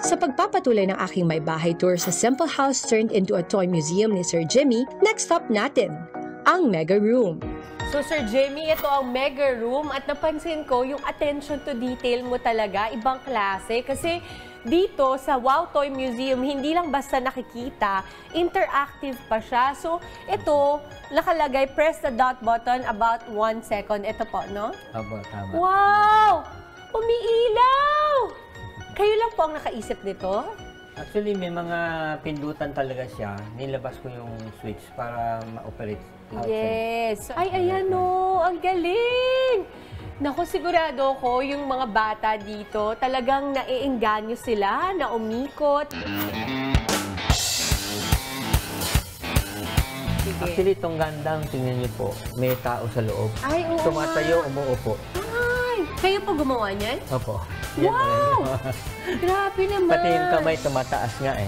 Sa pagpapatuloy ng aking may bahay tour sa simple house turned into a toy museum ni Sir Jimmy, next stop natin, ang Mega Room. So Sir Jimmy, ito ang Mega Room at napansin ko yung attention to detail mo talaga, ibang klase. Kasi dito sa Wow Toy Museum, hindi lang basta nakikita, interactive pa siya. So ito, nakalagay, press the dot button about 1 second. Ito po, no? Opo, tama. Wow! Umiilaw! Kayo lang po ang nakaisip nito? Actually, may mga pindutan talaga siya. Nilabas ko yung switch para ma-operate outside. Yes. Ay, ayan o. Ang galing! Naku, sigurado ko yung mga bata dito, talagang naiengganyo sila na umikot. Sige. Actually, itong gandang, tingnan niyo po, may tao sa loob. Ay, oo. Tumatayo, umuupo. Ay, kayo po gumawa niyan? Opo. Wow! Grabe naman. Pati yung kamay tumataas nga eh.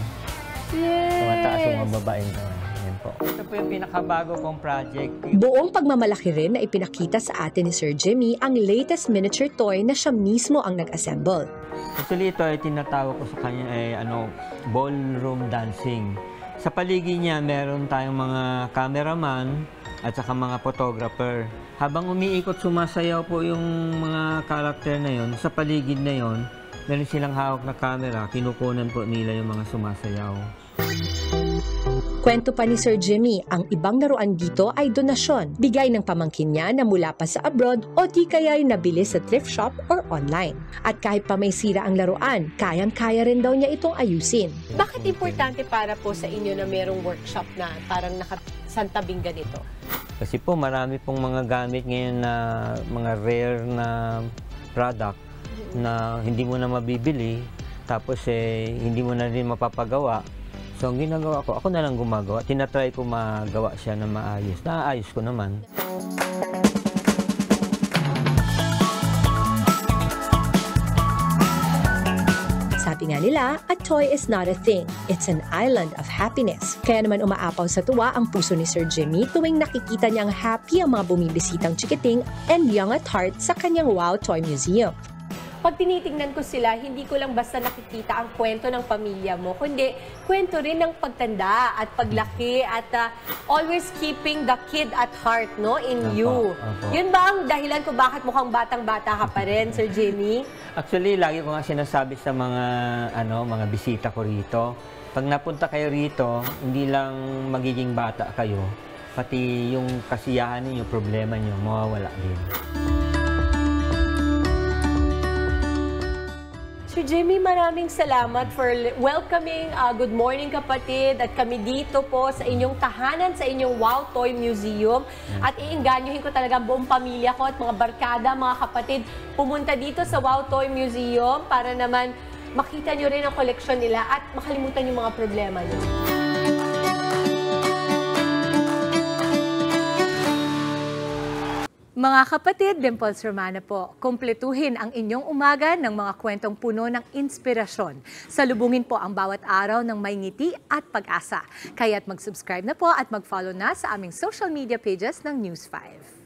Yes. Tumataas yung mga babaeng kamay. Yan po. Ito po yung pinakabago kong project. Buong pagmamalaki rin na ipinakita sa atin ni Sir Jimmy ang latest miniature toy na siya mismo ang nag-assemble. Actually, ito ay tinatawag ko sa kanya ay ballroom dancing. Sa paligid niya, meron tayong mga cameraman at saka mga photographer. Habang umiikot, sumasayaw po yung mga karakter na yon. Sa paligid na yon, meron silang hawak na camera. Kinukunan po nila yung mga sumasayaw. Kwento pa ni Sir Jimmy, ang ibang laruan dito ay donasyon, bigay ng pamangkin niya na mula pa sa abroad o di kaya'y nabili sa thrift shop or online. At kahit pa may sira ang laruan, kayang-kaya rin daw niya itong ayusin. Bakit importante para po sa inyo na merong workshop na parang nakasantabing ganito? Kasi po marami pong mga gamit ngayon na mga rare na product na hindi mo na mabibili, tapos hindi mo na rin mapapagawa. So ang ginagawa ko, ako na lang gumagawa. Tinatry ko magawa siya na maayos. Naayos ko naman. Sabi nga nila, a toy is not a thing. It's an island of happiness. Kaya naman umaapaw sa tuwa ang puso ni Sir Jimmy tuwing nakikita niyang happy ang mga bumibisitang chikiting and young at heart sa kanyang Wow Toy Museum. Pag tinitingnan ko sila, hindi ko lang basta nakikita ang kwento ng pamilya mo, kundi kwento rin ng pagtanda at paglaki at always keeping the kid at heart, no, in you. Yun ba ang dahilan kung bakit mukhang batang-bata ka pa rin, Sir Jimmy? Actually, lagi ko nga sinasabi sa mga bisita ko rito, pag napunta kayo rito, hindi lang magiging bata kayo, pati yung kasiyahan ninyo, problema nyo, mawawala din. Sir Jimmy, maraming salamat for welcoming Good Morning Kapatid at kami dito po sa inyong tahanan, sa inyong Wow Toy Museum. At iinganyohin ko talaga buong pamilya ko at mga barkada, mga kapatid, pumunta dito sa Wow Toy Museum para naman makita nyo rin ang koleksyon nila at makalimutan yung mga problema nyo. Mga kapatid, Dimples Romana po, kumpletuhin ang inyong umaga ng mga kwentong puno ng inspirasyon. Salubungin po ang bawat araw ng may ngiti at pag-asa. Kaya't mag-subscribe na po at mag-follow na sa aming social media pages ng News 5.